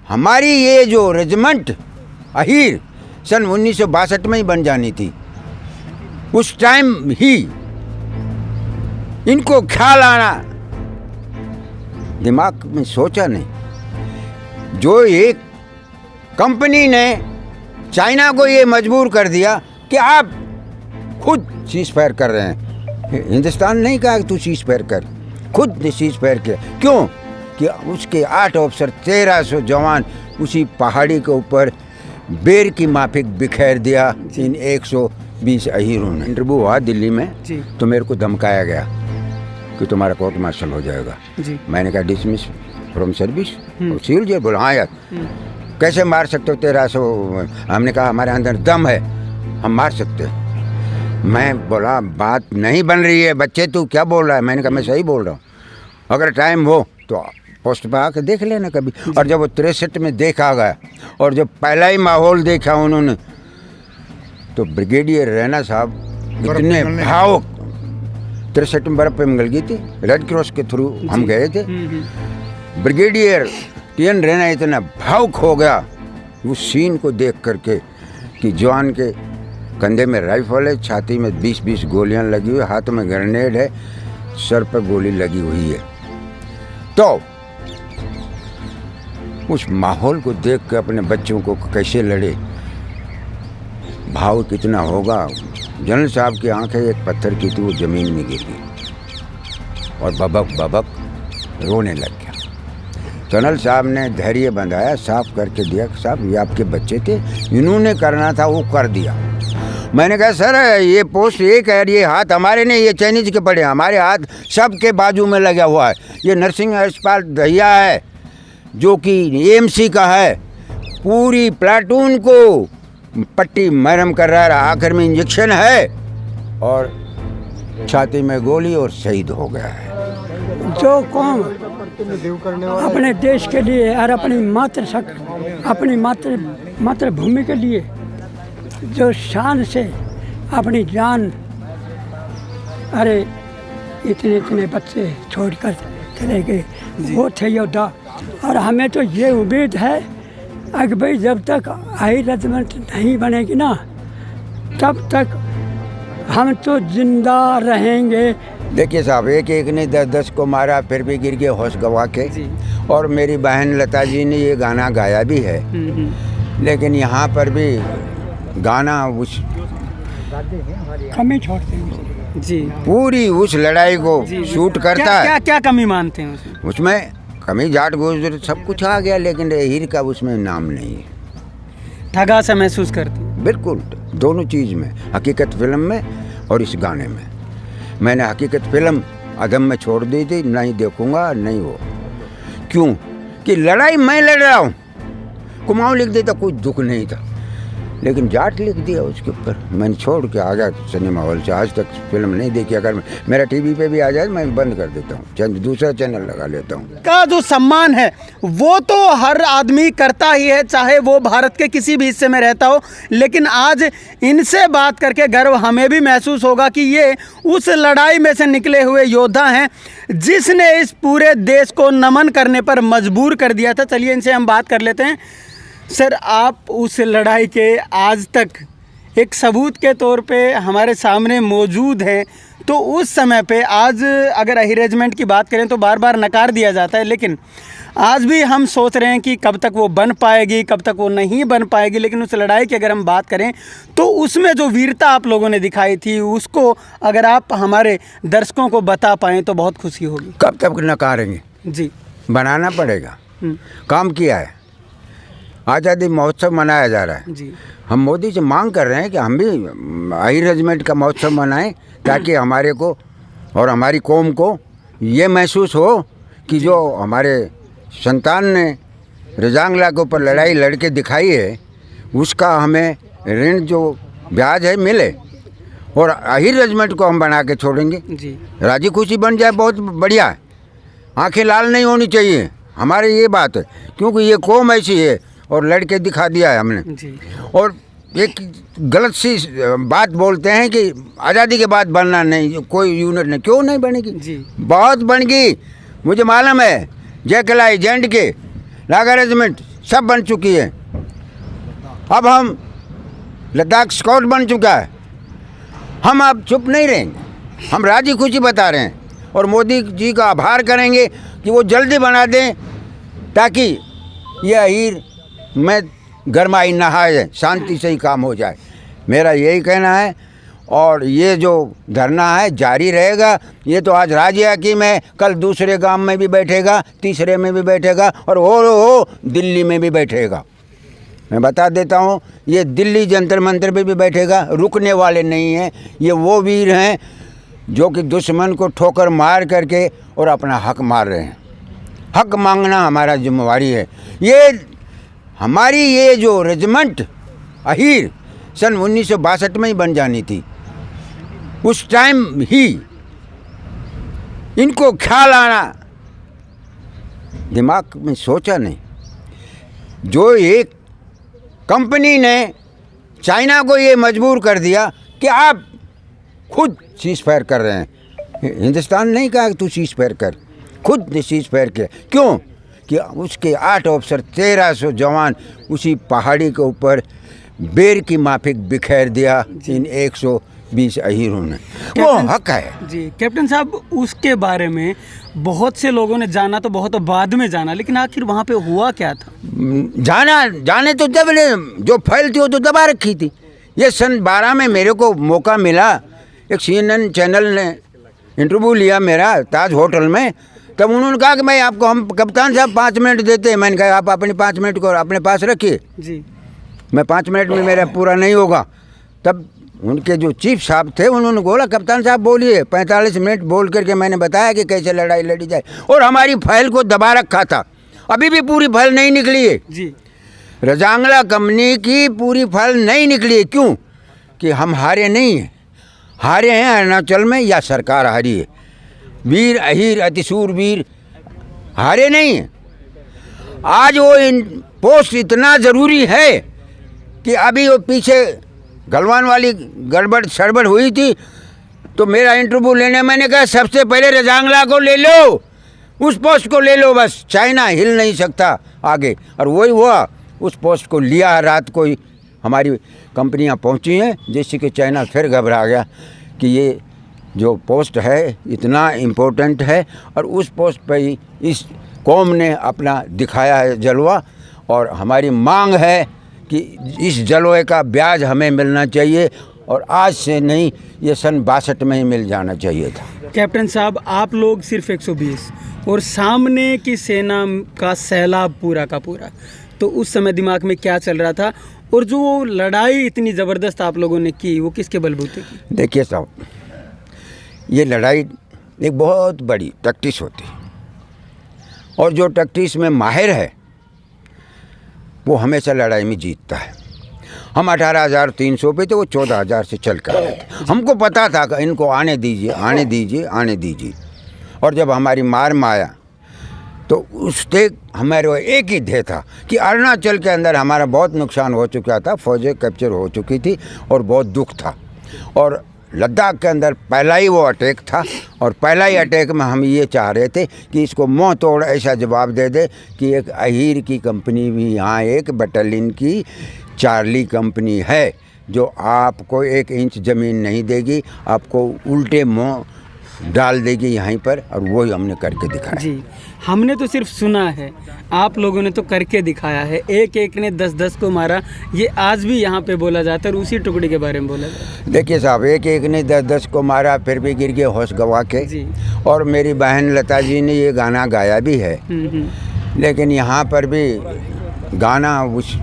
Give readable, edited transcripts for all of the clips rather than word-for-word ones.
हमारी ये जो रेजिमेंट अहीर सन 1962 में ही बन जानी थी। उस टाइम ही इनको ख्याल आना, दिमाग में सोचा नहीं। जो एक कंपनी ने चाइना को ये मजबूर कर दिया कि आप खुद सीज फायर कर रहे हैं। हिंदुस्तान नहीं कहा कि तू सीज फायर कर, खुद सीज फायर किया। क्यों? कि उसके 8 अफसर 1300 जवान उसी पहाड़ी के ऊपर बेर की माफिक बिखेर दिया इन 120 अहीरों ने। इंटरव्यू हुआ दिल्ली में तो मेरे को धमकाया गया कि तुम्हारा कोर्ट मार्शल हो जाएगा। मैंने कहा डिसमिस फ्रॉम सर्विस और सिविल जेल। बोला हाँ यार, कैसे मार सकते हो 1300? हमने कहा हमारे अंदर दम है, हम मार सकते हैं। मैं बोला बात नहीं बन रही है बच्चे, तू क्या बोल रहा है? मैंने कहा मैं सही बोल रहा हूँ, अगर टाइम हो तो पोस्ट पर आकर देख लेना कभी। और जब वो 63 में देखा गया और जब पहला ही माहौल देखा उन्होंने, तो ब्रिगेडियर रैना साहब इतने भावुक, 63 में बर्फ पे मंगल गई थी, रेड क्रॉस के थ्रू हम गए थे। ब्रिगेडियर टीएन रैना इतना भावुक हो गया उस सीन को देख करके कि जवान के कंधे में राइफल है, छाती में 20-20 गोलियां लगी हुई, हाथ में ग्रेनेड है, सर पर गोली लगी हुई है। तो उस माहौल को देख के अपने बच्चों को कैसे लड़े, भाव कितना होगा। जनरल साहब की आंखें एक पत्थर की थी, वो जमीन में गिर गई और बबक बबक रोने लग गया। जनरल साहब ने धैर्य बंधाया, साफ करके दिया कि साहब ये आपके बच्चे थे, इन्होंने करना था वो कर दिया। मैंने कहा सर ये पोस्ट एक है, ये हाथ हमारे नहीं, ये चाइनीज के पड़े, हमारे हाथ सबके बाजू में लगा हुआ है। ये नरसिंह अस्पताल दहिया है जो कि एएमसी का है, पूरी प्लाटून को पट्टी मरहम कर रहा है, आखिर में इंजेक्शन है और छाती में गोली और शहीद हो गया है। जो कौम अपने देश के लिए और अपनी मातृभूमि के लिए जो शान से अपनी जान, अरे इतने बच्चे छोड़कर चले गए, वो थे योद्धा। और हमें तो ये उम्मीद है कि भाई जब तक आई रेजिमेंट नहीं बनेगी ना, तब तक हम तो जिंदा रहेंगे। देखिए साहब, एक ने 10 को मारा फिर भी गिर गए होश गवा के। और मेरी बहन लता जी ने ये गाना गाया भी है, लेकिन यहाँ पर भी गाना उस कमी छोड़ते हैं जी, पूरी उस लड़ाई को शूट करता है। क्या क्या कमी मानते हैं उसमें कमी, जाट गुजर सब कुछ आ गया, लेकिन हीर का उसमें नाम नहीं है। ठगा सा महसूस करते हैं? बिल्कुल, दोनों चीज़ में, हकीकत फिल्म में और इस गाने में। मैंने हकीकत फिल्म अदम में छोड़ दी थी, नहीं देखूंगा नहीं वो। क्यों? कि लड़ाई मैं लड़ रहा हूँ, कुमाऊँ लिख देता कोई दुख नहीं था, लेकिन जाट लिख दिया उसके ऊपर, मैंने छोड़ के आ गया सिनेमा हॉल से। आज तक फिल्म नहीं देखी। अगर मेरा टीवी पे भी आ जाए मैं बंद कर देता हूँ, दूसरा चैनल लगा लेता हूँ। का जो सम्मान है वो तो हर आदमी करता ही है, चाहे वो भारत के किसी भी हिस्से में रहता हो। लेकिन आज इनसे बात करके गर्व हमें भी महसूस होगा कि ये उस लड़ाई में से निकले हुए योद्धा हैं जिसने इस पूरे देश को नमन करने पर मजबूर कर दिया था। चलिए इनसे हम बात कर लेते हैं। सर, आप उस लड़ाई के आज तक एक सबूत के तौर पे हमारे सामने मौजूद हैं, तो उस समय पे आज अगर अहीर रेजिमेंट की बात करें तो बार बार नकार दिया जाता है, लेकिन आज भी हम सोच रहे हैं कि कब तक वो बन पाएगी, कब तक वो नहीं बन पाएगी। लेकिन उस लड़ाई की अगर हम बात करें तो उसमें जो वीरता आप लोगों ने दिखाई थी, उसको अगर आप हमारे दर्शकों को बता पाएँ तो बहुत खुशी होगी। कब तक नकारेंगे जी, बनाना पड़ेगा। काम किया है, आज़ादी महोत्सव मनाया जा रहा है जी। हम मोदी से मांग कर रहे हैं कि हम भी अहीर रेजिमेंट का महोत्सव मनाएं, ताकि हमारे को और हमारी कौम को ये महसूस हो कि जो हमारे संतान ने रजांगला के ऊपर लड़ाई लड़के दिखाई है, उसका हमें ऋण जो ब्याज है मिले। और अहीर रेजिमेंट को हम बना के छोड़ेंगे जी। राजी खुशी बन जाए, बहुत बढ़िया है। आंखें लाल नहीं होनी चाहिए, हमारी ये बात है, क्योंकि ये कौम ऐसी है और लड़के दिखा दिया है हमने जी। और एक गलत सी बात बोलते हैं कि आज़ादी के बाद बनना नहीं, कोई यूनिट नहीं, क्यों नहीं बनेगी जी। बहुत बन गई। मुझे मालूम है जय कलाई जेंड के नागा रेजिमेंट सब बन चुकी है। अब हम लद्दाख स्काउट बन चुका है। हम अब चुप नहीं रहेंगे, हम राजी खुशी बता रहे हैं और मोदी जी का आभार करेंगे कि वो जल्दी बना दें ताकि ये अहीर में गरमाई नहाए, शांति से ही काम हो जाए। मेरा यही कहना है और ये जो धरना है जारी रहेगा। ये तो आज राज्य हकीम है, कल दूसरे गांव में भी बैठेगा, तीसरे में भी बैठेगा और हो दिल्ली में भी बैठेगा। मैं बता देता हूँ, ये दिल्ली जंतर मंतर पे भी बैठेगा, रुकने वाले नहीं हैं। ये वो वीर हैं जो कि दुश्मन को ठोकर मार करके और अपना हक मार रहे हैं। हक मांगना हमारा जिम्मेवारी है। ये हमारी ये जो रेजिमेंट अहीर सन 1962 में ही बन जानी थी। उस टाइम ही इनको ख्याल आना, दिमाग में सोचा नहीं। जो एक कंपनी ने चाइना को ये मजबूर कर दिया कि आप खुद सीज फायर कर रहे हैं। हिंदुस्तान नहीं कहा कि तू सीज फायर कर, खुद सीज फायर किया। क्यों? कि उसके 8 अफसर 1300 जवान उसी पहाड़ी के ऊपर बेर की माफिक बिखेर दिया इन 120 अहीरों ने। वो हक है जी। कैप्टन साहब, उसके बारे में बहुत से लोगों ने जाना तो बहुत बाद में जाना, लेकिन आखिर वहाँ पे हुआ क्या था? जाने तो जब जो फाइल थी वो तो दबा रखी थी। ये सन 12 में मेरे को मौका मिला, एक CNN चैनल ने इंटरव्यू लिया मेरा ताज होटल में। तब उन्होंने कहा कि मैं आपको, हम कप्तान साहब 5 मिनट देते हैं। मैंने कहा आप अपने 5 मिनट को अपने पास रखिए जी, मैं 5 मिनट में मेरा पूरा नहीं होगा। तब उनके जो चीफ साहब थे उन्होंने बोला कप्तान साहब बोलिए। 45 मिनट बोल करके मैंने बताया कि कैसे लड़ाई लड़ी जाए और हमारी फाइल को दबा रखा था। अभी भी पूरी फाइल नहीं निकली है जी। रजांगला कंपनी की पूरी फाइल नहीं निकली है। क्यों? कि हम हारे नहीं हैं, हारे हैं अरुणाचल में या सरकार हारी है। वीर अहीर अतिशूर वीर हारे नहीं हैं। आज वो इन पोस्ट इतना ज़रूरी है कि अभी वो पीछे गलवान वाली गड़बड़ सड़बड़ हुई थी तो मेरा इंटरव्यू लेने मैंने कहा सबसे पहले रजांगला को ले लो, उस पोस्ट को ले लो, बस चाइना हिल नहीं सकता आगे। और वही हुआ, उस पोस्ट को लिया। रात को ही हमारी कंपनियां पहुंची हैं, जिससे कि चाइना फिर घबरा गया कि ये जो पोस्ट है इतना इम्पोर्टेंट है और उस पोस्ट पर ही इस कौम ने अपना दिखाया है जलवा। और हमारी मांग है कि इस जलवे का ब्याज हमें मिलना चाहिए और आज से नहीं, ये सन 62 में ही मिल जाना चाहिए था। कैप्टन साहब, आप लोग सिर्फ 120 और सामने की सेना का सैलाब पूरा का पूरा, तो उस समय दिमाग में क्या चल रहा था? और जो लड़ाई इतनी ज़बरदस्त आप लोगों ने की वो किसके बलबूते की? देखिए साहब, ये लड़ाई एक बहुत बड़ी टैक्टिस होती है और जो टैक्टिस में माहिर है वो हमेशा लड़ाई में जीतता है। हम 18,300 पे थे, वो 14,000 से चल कर आए थे। हमको पता था कि इनको आने दीजिए आने दीजिए आने दीजिए। और जब हमारी मार में आया तो उससे हमारे एक ही ध्येय था कि अरुणाचल के अंदर हमारा बहुत नुकसान हो चुका था, फौजें कैप्चर हो चुकी थी और बहुत दुख था। और लद्दाख के अंदर पहला ही वो अटैक था और पहला ही अटैक में हम ये चाह रहे थे कि इसको मुँह तोड़ ऐसा जवाब दे दे कि एक अहीर की कंपनी भी यहाँ, एक बटालियन की चार्ली कंपनी है जो आपको 1 इंच ज़मीन नहीं देगी, आपको उल्टे मुँह डाल देगी यहीं पर। और वही हमने करके दिखाया जी। हमने तो सिर्फ सुना है, आप लोगों ने तो करके दिखाया है। एक एक ने 10-10 को मारा, ये आज भी यहाँ पे बोला जाता है और उसी टुकड़ी के बारे में बोला जाता है। देखिए साहब, एक एक ने 10-10 को मारा, फिर भी गिर गए होश गवा के जी। और मेरी बहन लता जी ने ये गाना गाया भी है। लेकिन यहाँ पर भी गाना उस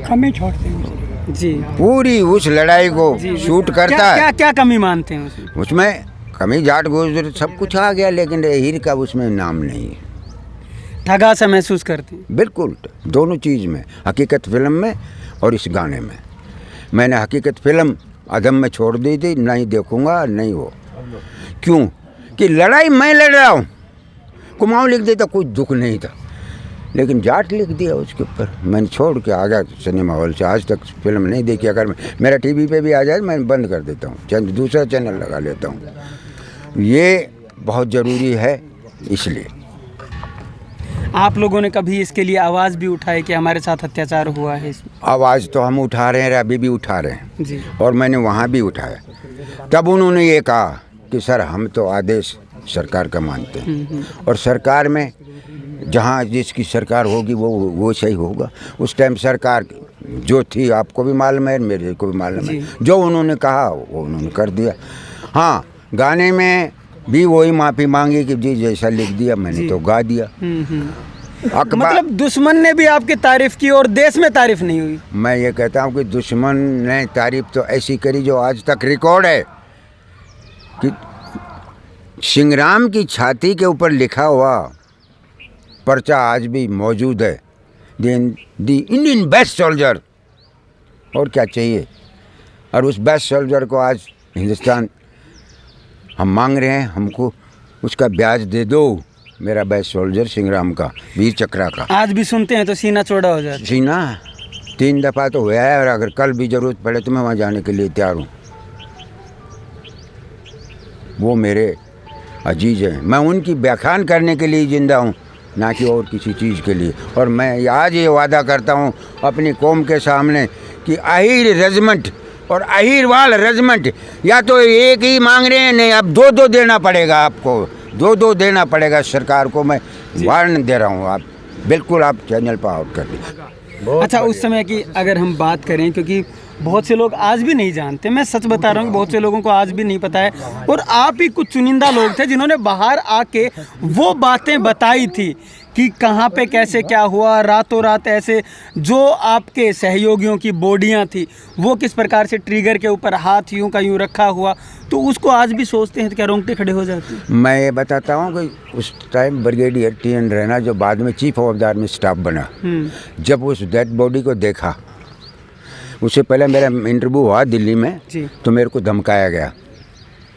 कमी छोड़ते हैं जी, पूरी उस लड़ाई को शूट करता क्या, है। क्या क्या कमी मानते हैं उसमें? उसमें कमी जाट गुजर सब कुछ आ गया, लेकिन हीर का उसमें नाम नहीं है। ठगा सा महसूस करते हैं? बिल्कुल, दोनों चीज़ में, हकीकत फिल्म में और इस गाने में। मैंने हकीकत फिल्म अदम में छोड़ दी थी, नहीं देखूंगा नहीं वो। क्यों? कि लड़ाई मैं लड़ रहा हूँ। कुमाऊँ लिख देता कोई दुख नहीं था, लेकिन जाट लिख दिया उसके ऊपर, मैंने छोड़ के आ गया सिनेमा हॉल से। आज तक फिल्म नहीं देखी। अगर मेरा टीवी पे भी आ जाए मैं बंद कर देता हूँ, दूसरा चैनल लगा लेता हूँ। ये बहुत ज़रूरी है इसलिए। आप लोगों ने कभी इसके लिए आवाज़ भी उठाई कि हमारे साथ अत्याचार हुआ है इसमें? आवाज़ तो हम उठा रहे हैं, अभी भी उठा रहे हैं जी और मैंने वहाँ भी उठाया। तब उन्होंने ये कहा कि सर हम तो आदेश सरकार का मानते हैं और सरकार में जहाँ जिसकी सरकार होगी वो सही होगा। उस टाइम सरकार जो थी आपको भी मालूम है, मेरे को भी मालूम है, जो उन्होंने कहा वो उन्होंने कर दिया। हाँ, गाने में भी वही माफ़ी मांगी कि जी जैसा लिख दिया मैंने तो गा दिया। मतलब दुश्मन ने भी आपकी तारीफ की और देश में तारीफ नहीं हुई। मैं ये कहता हूँ कि दुश्मन ने तारीफ तो ऐसी करी जो आज तक रिकॉर्ड है कि संग्राम की छाती के ऊपर लिखा हुआ पर्चा आज भी मौजूद है, द इंडियन बेस्ट सोल्जर। और क्या चाहिए? और उस बेस्ट सोल्जर को आज हिंदुस्तान हम मांग रहे हैं, हमको उसका ब्याज दे दो। मेरा बेस्ट सोल्जर संग्राम का, वीर चक्रा का। आज भी सुनते हैं तो सीना चौड़ा हो जाता है। सीना 3 दफ़ा तो हुआ है और अगर कल भी ज़रूरत पड़े तो मैं वहाँ जाने के लिए तैयार हूँ। वो मेरे अजीज़ हैं, मैं उनकी व्याख्यान करने के लिए ज़िंदा हूँ, ना कि और किसी चीज़ के लिए। और मैं आज ये वादा करता हूँ अपनी कौम के सामने कि अहीर रेजिमेंट और अहीरवाल रेजिमेंट या तो एक ही मांग रहे हैं, नहीं अब 2-2 देना पड़ेगा आपको, 2-2 देना पड़ेगा सरकार को। मैं वार्न दे रहा हूँ, आप बिल्कुल आप चैनल पर आउट कर दीजिए। अच्छा, उस समय की अगर हम बात करें, क्योंकि बहुत से लोग आज भी नहीं जानते, मैं सच बता रहा हूँ कि बहुत से लोगों को आज भी नहीं पता है, और आप ही कुछ चुनिंदा लोग थे जिन्होंने बाहर आके वो बातें बताई थी कि कहाँ पे कैसे क्या हुआ, रातों रात ऐसे जो आपके सहयोगियों की बॉडियाँ थी वो किस प्रकार से ट्रिगर के ऊपर हाथ यूं का यूं रखा हुआ, तो उसको आज भी सोचते हैं तो क्या रोंगटे खड़े हो जाते हैं? मैं ये बताता हूँ कि उस टाइम ब्रिगेडियर TN रैना जो बाद में chief of the army staff बना, जब उस डेड बॉडी को देखा, उससे पहले मेरा इंटरव्यू हुआ दिल्ली में जी। तो मेरे को धमकाया गया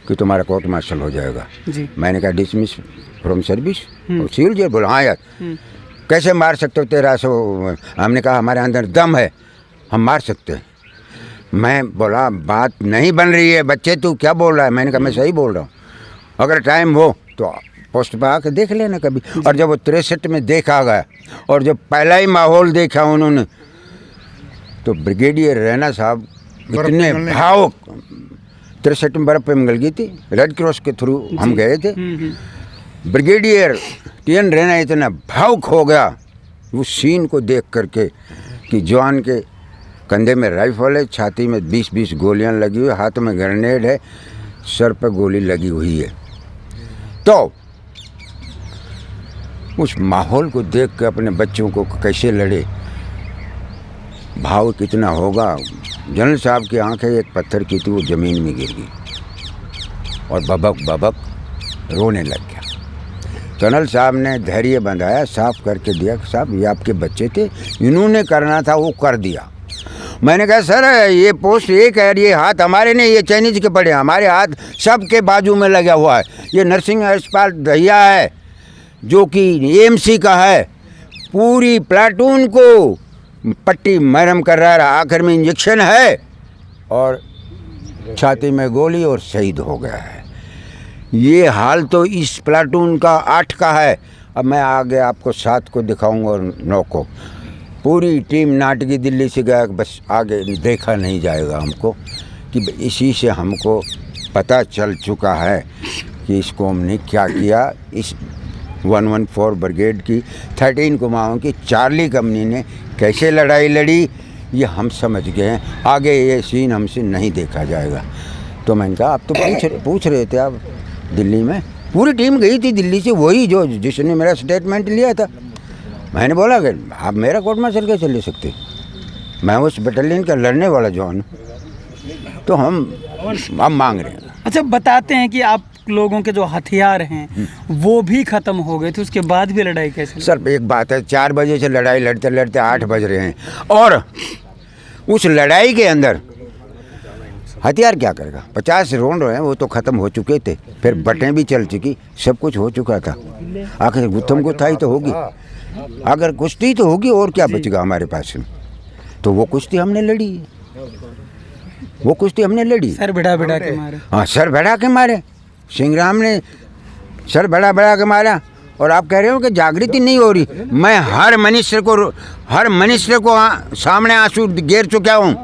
कि तुम्हारा कोर्ट मार्शल हो जाएगा जी। मैंने कहा डिसमिस फ्रॉम सर्विस और सिविल जेल। बोला हाँ यार कैसे मार सकते हो, तेरा सो। हमने कहा हमारे अंदर दम है, हम मार सकते हैं। मैं बोला बात नहीं बन रही है बच्चे, तू क्या बोल रहा है? मैंने कहा मैं सही बोल रहा हूँ, अगर टाइम हो तो पोस्ट पर आकर देख लेना कभी। और जब वो 63 में देखा गया और जब पहला ही माहौल देखा उन्होंने, तो ब्रिगेडियर रैना साहब इतने भावुक, 63 में बर्फ़ पे मंगल गई थी, रेड क्रॉस के थ्रू हम गए थे। ब्रिगेडियर TN रैना इतना भावुक हो गया उस सीन को देख करके कि जवान के कंधे में राइफल है, छाती में 20-20 गोलियां लगी हुई, हाथ में ग्रेनेड है, सर पर गोली लगी हुई है। तो उस माहौल को देख के अपने बच्चों को कैसे लड़े, भाव कितना होगा। जनरल साहब की आंखें एक पत्थर की थी, वो ज़मीन में गिर गई और बबक बबक रोने लग गया। जनरल साहब ने धैर्य बंधाया, साफ करके दिया कि साहब ये आपके बच्चे थे, इन्होंने करना था वो कर दिया। मैंने कहा सर ये पोस्ट एक है, ये हाथ हमारे नहीं, ये चाइनीज के पड़े, हमारे हाथ सबके बाजू में लगा हुआ है। ये नरसिंह अस्पताल दहिया है जो कि AMC का है, पूरी प्लाटून को पट्टी मरहम कर रहा है, आखिर में इंजेक्शन है और छाती में गोली और शहीद हो गया है। ये हाल तो इस प्लाटून का 8 का है। अब मैं आगे आपको 7 को दिखाऊंगा और 9 को। पूरी टीम नाटकी दिल्ली से गया, बस आगे देखा नहीं जाएगा हमको, कि इसी से हमको पता चल चुका है कि इस कौम ने क्या किया। इस 114 ब्रिगेड की 13 कुमाऊँ की चार्ली कंपनी ने कैसे लड़ाई लड़ी, ये हम समझ गए हैं। आगे ये सीन हमसे नहीं देखा जाएगा। तो मैंने कहा आप तो पूछ रहे थे, आप दिल्ली में पूरी टीम गई थी दिल्ली से, वही जो जिसने मेरा स्टेटमेंट लिया था। मैंने बोला कि आप मेरा कोर्ट मार्शल कैसे ले सकते, मैं उस बटालियन का लड़ने वाला जवान हूँ। तो हम मांग रहे हैं। अच्छा, बताते हैं कि आप लोगों के जो हथियार हैं वो भी ख़त्म हो गए थे, उसके बाद भी लड़ाई कैसे? सर एक बात है, 4 बजे से लड़ाई लड़ते लड़ते 8 बज रहे हैं और उस लड़ाई के अंदर हथियार क्या करेगा? 50 राउंड हैं, वो तो ख़त्म हो चुके थे, फिर बटें भी चल चुकी, सब कुछ हो चुका था। आखिर गुत्थम गुत्थाई तो होगी, अगर कुश्ती तो होगी, और क्या बचेगा हमारे पास में? तो वो कुश्ती हमने लड़ी, वो कुश्ती हमने लड़ी। सर बढ़ा बढ़ा के मारे। हाँ, सर बढ़ा के मारे। संग्राम ने सर बढ़ा बढ़ा के मारा और आप कह रहे हो कि जागृति नहीं हो रही। मैं हर मनुष्य को सामने आंसू घेर चुका हूँ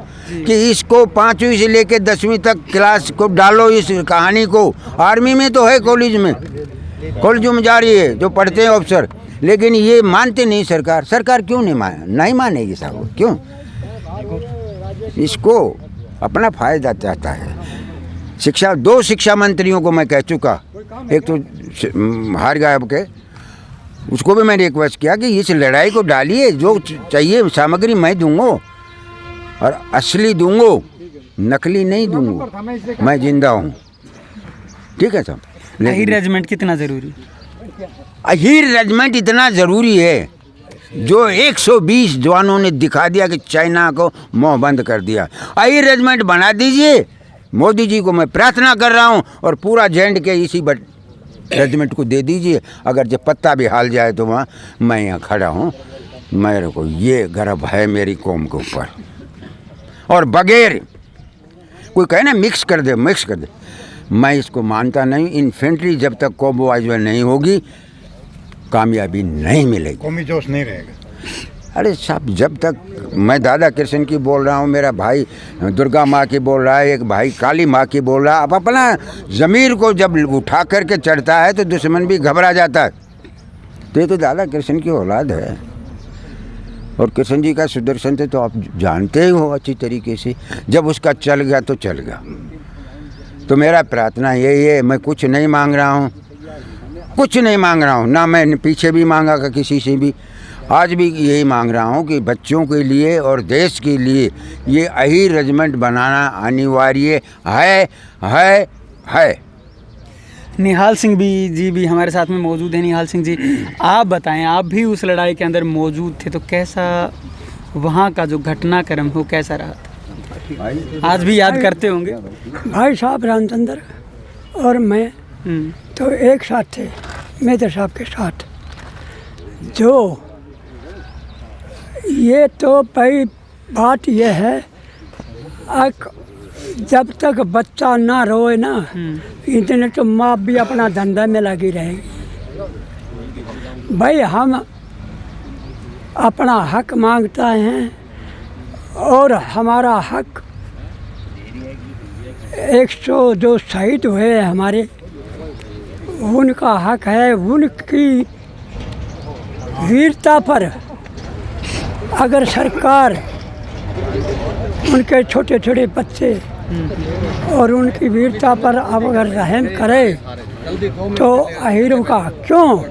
कि इसको 5वीं से लेकर 10वीं तक क्लास को डालो इस कहानी को। आर्मी में तो है, कॉलेज में जा रही है जो पढ़ते हैं अफसर, लेकिन ये मानते नहीं। सरकार क्यों नहीं मानेगी साहब? क्यों? इसको अपना फायदा चाहता है। 2 शिक्षा मंत्रियों को मैं कह चुका, एक तो हार गया अब के, उसको भी मैंने रिक्वेस्ट किया कि इस लड़ाई को डालिए, जो चाहिए सामग्री मैं दूंगा और असली दूंगा, नकली नहीं दूंगा। मैं जिंदा हूँ, ठीक है साहब। अहीर रेजिमेंट कितना ज़रूरी? अहीर रेजिमेंट इतना ज़रूरी है जो 120 जवानों ने दिखा दिया कि चाइना को मुंह बंद कर दिया। अहीर रेजिमेंट बना दीजिए। मोदी जी को मैं प्रार्थना कर रहा हूँ, और पूरा जेंड के इसी रेजिमेंट को दे दीजिए। अगर जब पत्ता भी हाल जाए तो वहाँ मैं यहाँ खड़ा हूँ। मेरे को ये गर्व है मेरी कौम के ऊपर। और बगैर कोई कहे ना मिक्स कर दे, मैं इसको मानता नहीं। इन्फेंट्री जब तक कॉम्बोवाइज नहीं होगी, कामयाबी नहीं मिलेगी, कौमी जोश नहीं रहेगा। अरे साहब, जब तक मैं दादा कृष्ण की बोल रहा हूँ, मेरा भाई दुर्गा माँ की बोल रहा है, एक भाई काली माँ की बोल रहा है। अब अपना ज़मीर को जब उठा करके चढ़ता है तो दुश्मन भी घबरा जाता है। तो ये तो दादा कृष्ण की औलाद है, और कृष्ण जी का सुदर्शन थे तो आप जानते ही हो अच्छी तरीके से। जब उसका चल गया तो चल गया। तो मेरा प्रार्थना यही है, मैं कुछ नहीं मांग रहा हूँ, ना मैं पीछे भी मांगा का किसी से भी, आज भी यही मांग रहा हूँ कि बच्चों के लिए और देश के लिए ये अहीर रेजिमेंट बनाना अनिवार्य है। निहाल सिंह जी भी हमारे साथ में मौजूद हैं। निहाल सिंह जी, आप बताएं, आप भी उस लड़ाई के अंदर मौजूद थे, तो कैसा वहाँ का जो घटनाक्रम हो कैसा रहा था? आज भी याद करते होंगे। भाई साहब रामचंद्र और मैं तो एक साथ थे, मेजर साहब के साथ। जो ये तो भाई बात ये है, जब तक बच्चा ना रोए ना, इतने तो माँ भी अपना धंधा में लगी रहेगी। भाई हम अपना हक मांगता हैं, और हमारा हक 100 जो शहीद हुए हमारे, उनका हक है। उनकी वीरता पर अगर सरकार उनके छोटे छोटे बच्चे और उनकी वीरता पर अब अगर रहम करे तो अहीरों का क्यों?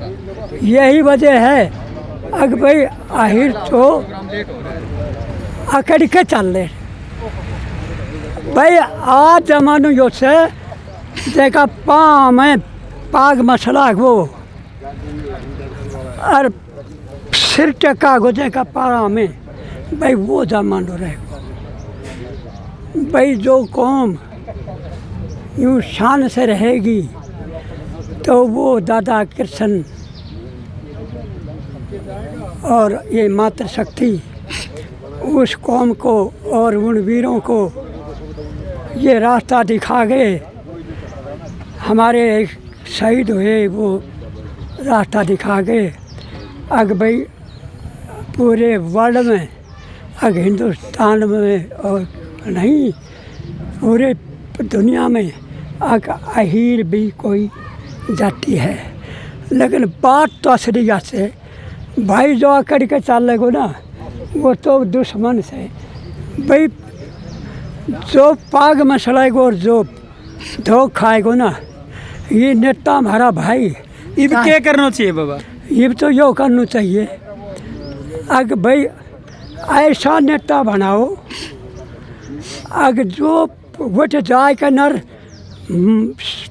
यही वजह है। अगर भाई अहीर तो अकड़ के चल रहे भाई। आज जमानो यो से देखा पाँव में पाग मसला वो, और सिर टका गो देखा पाँव में, भाई वो जमानो रहे। भाई जो कौम यूँ शान से रहेगी तो वो दादा कृष्ण और ये मातृशक्ति उस कौम को और उन वीरों को ये रास्ता दिखा गए। हमारे शहीद हुए वो रास्ता दिखा गए। अग भाई पूरे वर्ल्ड में, अग हिंदुस्तान में और नहीं पूरे दुनिया में अग अहीर भी कोई जाति है। लेकिन बात तो असलियत से भाई जो अकड़ के चल लगो ना, वो तो दुश्मन से भाई जो पाग मसलाएगो और जो धो खाएगो ना, ये नेता हमारा भाई। इब क्या करना चाहिए बाबा? ये तो यो करना चाहिए। अग भाई ऐसा नेता बनाओ अग जो वोट जाए का नर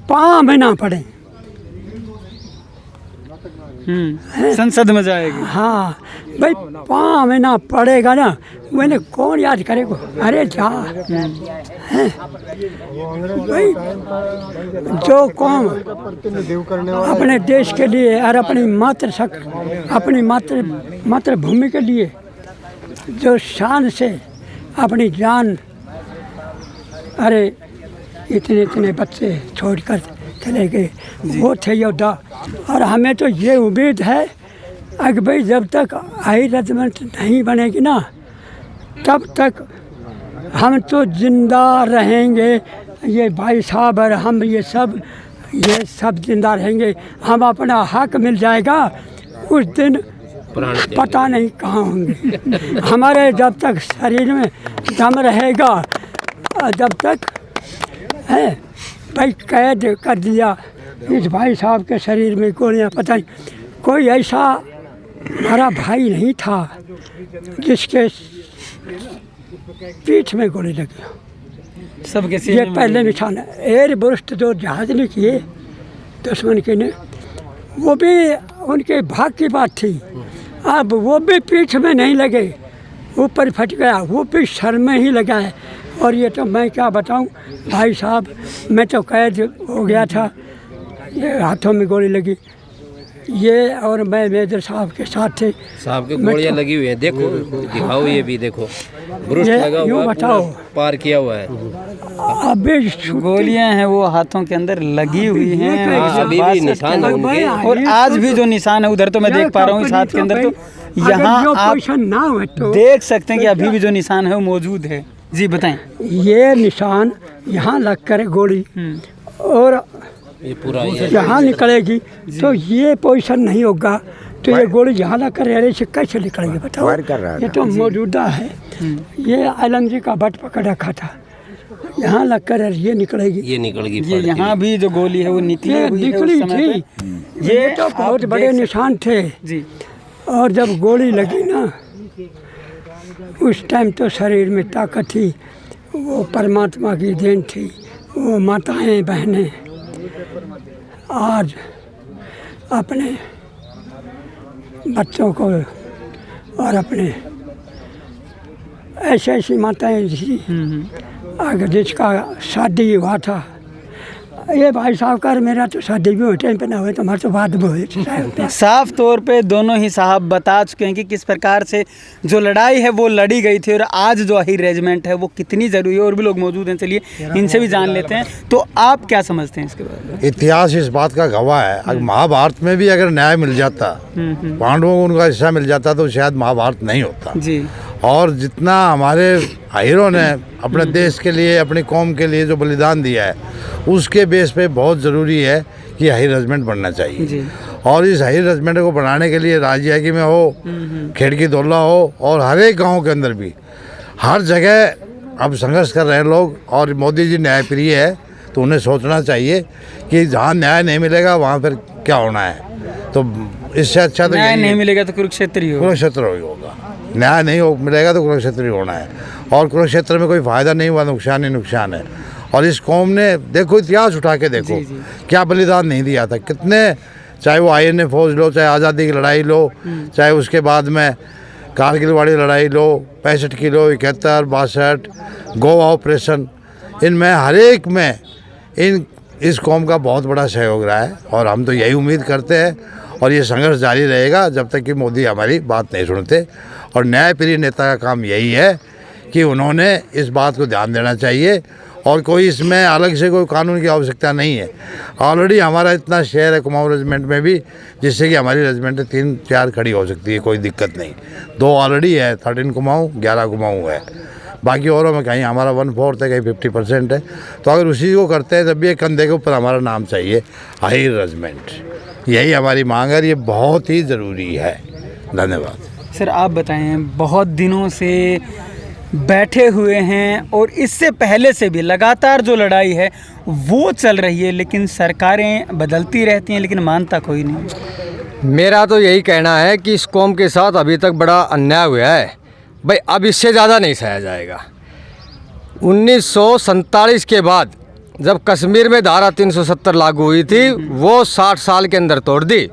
पाँव में ना पड़े। संसद में जाएगी। हाँ भाई, पाँव में ना पड़ेगा ना, मैंने कौन याद करेगा? अरे जा भाई, जो कौम अपने देश के लिए और अपनी मातृभूमि के लिए जो शान से अपनी जान, अरे इतने बच्चे छोड़कर चले गए। वो थे योद्धा। और हमें तो ये उम्मीद है कि भाई जब तक हाई रेजिमेंट नहीं बनेगी ना तब तक हम तो जिंदा रहेंगे। ये भाई साहब और हम ये सब जिंदा रहेंगे। हम अपना हक मिल जाएगा उस दिन पता नहीं कहाँ होंगे। हमारे जब तक शरीर में दम रहेगा जब तक है भाई कैद कर दिया इस भाई साहब के शरीर में गोलियाँ। पता नहीं कोई ऐसा हमारा भाई नहीं था जिसके पीठ में गोली लगी। सबके ये पहले निशान है। एयर बुस्ट जो जहाज ने किए दुश्मन के ने वो भी उनके भाग की बात थी। अब वो भी पीठ में नहीं लगे, ऊपर फट गया, वो भी सर में ही लगा है। और ये तो मैं क्या बताऊं भाई साहब, मैं तो कैद हो गया था, ये हाथों में गोली लगी। ये और मैं मेजर साहब के साथ थे। साहब के गोलियां लगी हुई हैं, देखो दिखाओ, ये भी देखो ब्रुश लगा हुआ है, बताओ पार किया हुआ है। अभी गोलियां हैं वो हाथों के अंदर लगी हुई हैं। हाँ, अभी भी निशान है उनके। और आज भी जो निशान है उधर तो मैं देख पा रहा हूँ इस हाथ के अंदर, तो यहाँ आप ना हो तो देख सकते हैं कि अभी भी जो निशान है वो मौजूद है। जी बताएं। ये निशान यहाँ लग कर गोली और ये पूरा यहाँ निकलेगी तो ये पोजीशन नहीं होगा, तो ये गोली यहाँ लग कर एरे से कैसे निकलेगी बताओ। वार कर रहा ये तो मौजूदा है। ये आलम जी का बट पकड़ रखा था, यहाँ लग कर ये निकलेगी। ये निकल गई। ये यहाँ भी जो गोली है वो निकली ये हुई है उस निकली समय थी। पे। ये तो बहुत बड़े निशान थे। जी और जब गोली लगी ना उस टाइम तो शरीर में ताकत थी, वो परमात्मा की देन थी। वो माताएं बहनें आज अपने बच्चों को और अपने ऐसी माताएं थी आगे जिसका शादी हुआ था। ये भाई साहब का मेरा तो शादी भी हुए टाइम पे ना हुए तो हमारे तो बाद में हुए। साफ तौर पे दोनों ही साहब बता चुके हैं कि किस प्रकार से जो लड़ाई है वो लड़ी गई थी और आज जो हाई रेजिमेंट है वो कितनी ज़रूरी है। और भी लोग मौजूद हैं, चलिए इनसे भी जान लेते हैं। तो आप क्या समझते हैं इसके बारे में? इतिहास इस बात का गवाह है। अगर महाभारत में भी अगर न्याय मिल जाता, पांडवों को उनका हिस्सा मिल जाता तो शायद महाभारत नहीं होता। जी। और जितना हमारे हीरो ने अपने देश के लिए, अपनी कौम के लिए जो बलिदान दिया है, उसके बेस पे बहुत ज़रूरी है कि हाई रेजिमेंट बनना चाहिए। जी। और इस हाई रेजिमेंट को बनाने के लिए राजियागी में हो, खेड़की दौला हो, और हर एक गाँव के अंदर भी हर जगह अब संघर्ष कर रहे हैं लोग। और मोदी जी न्यायप्रिय है तो उन्हें सोचना चाहिए कि जहाँ न्याय नहीं मिलेगा वहाँ फिर क्या होना है। तो इससे अच्छा तो न्याय यही नहीं है। मिलेगा तो कुरुक्षेत्र ही होगा। कुरुक्षेत्र ही होगा। न्याय नहीं मिलेगा तो कुरुक्षेत्र ही होना है। और कुरुक्षेत्र में कोई फ़ायदा नहीं हुआ, नुकसान ही नुकसान है। और इस कौम ने देखो, इतिहास उठा के देखो, क्या बलिदान नहीं दिया था। कितने, चाहे वो INA फौज लो, चाहे आज़ादी की लड़ाई लो, चाहे उसके बाद में कारगिल वाली लड़ाई लो, 65 किलो, 71, 62, गोवा ऑपरेशन, इनमें हर एक में इस कौम का बहुत बड़ा सहयोग रहा है। और हम तो यही उम्मीद करते हैं और ये संघर्ष जारी रहेगा जब तक कि मोदी हमारी बात नहीं सुनते। और न्यायप्रिय नेता का काम यही है कि उन्होंने इस बात को ध्यान देना चाहिए। और कोई इसमें अलग से कोई कानून की आवश्यकता नहीं है। ऑलरेडी हमारा इतना शेयर है कुमाऊं रेजिमेंट में भी, जिससे कि हमारी रेजिमेंट 3-4 खड़ी हो सकती है, कोई दिक्कत नहीं। 2 ऑलरेडी है, 13 कुमाऊं, 11 कुमाऊं है। बाकी औरों में कहीं हमारा 1/4 है, कहीं 50% है। तो अगर उसी को करते हैं तब भी एक कंधे के ऊपर हमारा नाम चाहिए, हाई रेजिमेंट। यही हमारी मांग है, ये बहुत ही ज़रूरी है। धन्यवाद। सर आप बताएं, बहुत दिनों से बैठे हुए हैं और इससे पहले से भी लगातार जो लड़ाई है वो चल रही है, लेकिन सरकारें बदलती रहती हैं लेकिन मानता कोई नहीं। मेरा तो यही कहना है कि इस कौम के साथ अभी तक बड़ा अन्याय हुआ है भाई, अब इससे ज़्यादा नहीं सहा जाएगा। 1947 के बाद जब कश्मीर में धारा 370 लागू हुई थी, वो 60 साल के अंदर तोड़ दी।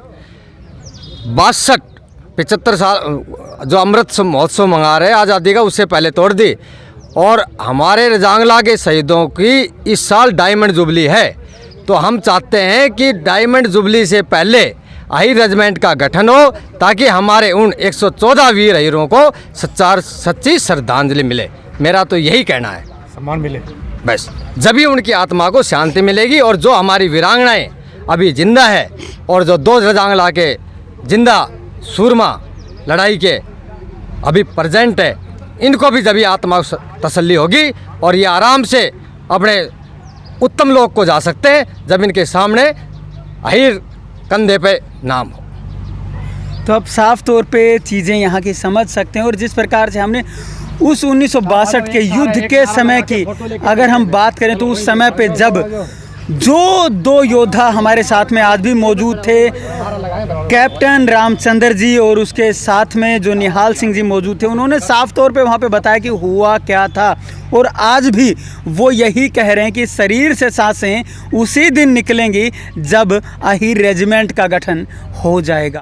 75 साल जो अमृत महोत्सव मंगा रहे आज़ादी का, उससे पहले तोड़ दी। और हमारे रजांगला के शहीदों की इस साल डायमंड जुबली है, तो हम चाहते हैं कि डायमंड जुबली से पहले हाई रेजिमेंट का गठन हो, ताकि हमारे उन 114 वीर हीरों को सच्ची श्रद्धांजलि मिले। मेरा तो यही कहना है। सम्मान मिले। बस जब ही उनकी आत्मा को शांति मिलेगी। और जो हमारी वीरांगनाएं अभी जिंदा है और जो 2 रजांगला के जिंदा सूरमा लड़ाई के अभी प्रेजेंट है, इनको भी जब ही आत्मा को तसल्ली होगी और ये आराम से अपने उत्तम लोक को जा सकते हैं जब इनके सामने अहीर कंधे पे नाम हो। तो अब साफ तौर पे चीज़ें यहाँ की समझ सकते हैं। और जिस प्रकार से हमने उस 1962 के युद्ध के समय की अगर हम बात करें तो उस समय पे जब जो 2 योद्धा हमारे साथ में आज भी मौजूद थे, कैप्टन रामचंद्र जी और उसके साथ में जो निहाल सिंह जी मौजूद थे, उन्होंने साफ तौर पे वहाँ पे बताया कि हुआ क्या था। और आज भी वो यही कह रहे हैं कि शरीर से सांसें उसी दिन निकलेंगी जब अहीर रेजिमेंट का गठन हो जाएगा।